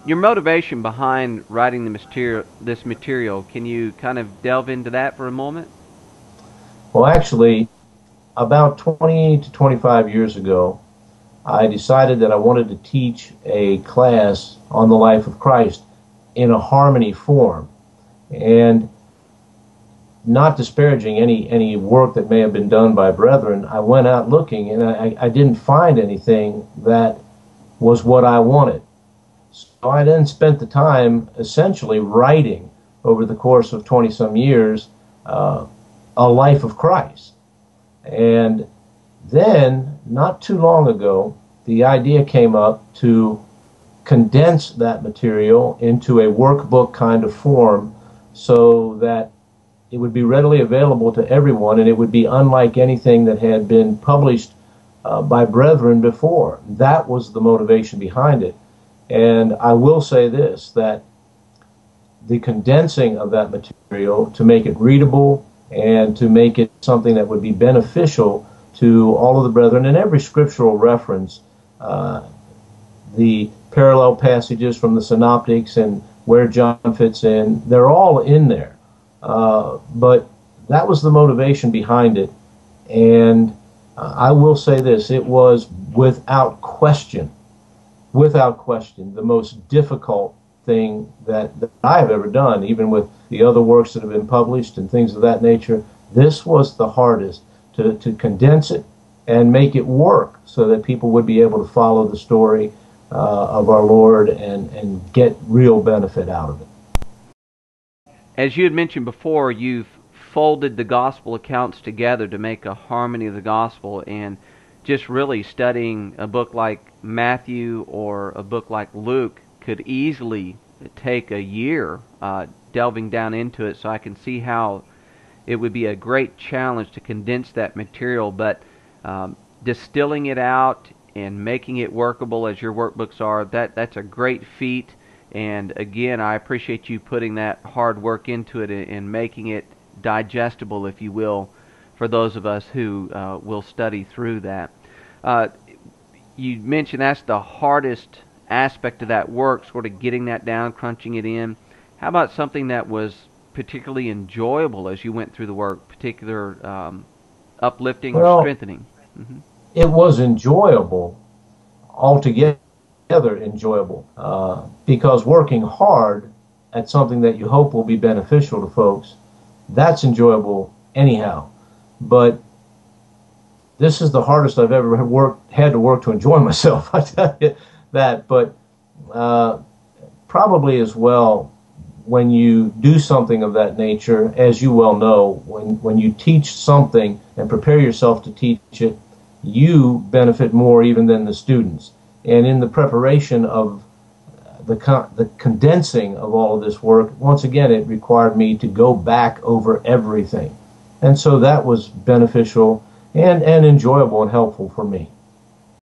Your motivation behind writing this material, can you kind of delve into that for a moment? Well, actually, about 20 to 25 years ago, I decided that I wanted to teach a class on the life of Christ in a harmony form. And not disparaging any work that may have been done by brethren, I went out looking and I didn't find anything that was what I wanted. So I then spent the time essentially writing over the course of 20 some years uh, a life of Christ. And then, not too long ago, the idea came up to condense that material into a workbook kind of form so that it would be readily available to everyone and it would be unlike anything that had been published by brethren before. That was the motivation behind it. And I will say this, that the condensing of that material to make it readable and to make it something that would be beneficial to all of the brethren in every scriptural reference, uh, the parallel passages from the synoptics and where John fits in, they're all in there. But that was the motivation behind it. And I will say this, it was without question, the most difficult thing that I've ever done, even with the other works that have been published and things of that nature. This was the hardest to condense it and make it work so that people would be able to follow the story of our Lord and get real benefit out of it. As you had mentioned before, you've folded the gospel accounts together to make a harmony of the gospel, and just really studying a book like Matthew or a book like Luke could easily take a year delving down into it. So I can see how it would be a great challenge to condense that material, but distilling it out and making it workable as your workbooks are, that's a great feat. And again, I appreciate you putting that hard work into it and making it digestible, if you will, for those of us who will study through that. Uh, you mentioned that's the hardest aspect of that work, sort of getting that down, crunching it in. How about something that was particularly enjoyable as you went through the work, particular uplifting or Well, strengthening? Hmm. it was enjoyable, altogether enjoyable, because working hard at something that you hope will be beneficial to folks, that's enjoyable anyhow. But this is the hardest I've ever had to work to enjoy myself. I tell you that. But uh, probably as well, when you do something of that nature, as you well know, when you teach something and prepare yourself to teach it, you benefit more even than the students. And in the preparation of the condensing of all of this work, once again, it required me to go back over everything. And so that was beneficial and enjoyable and helpful for me.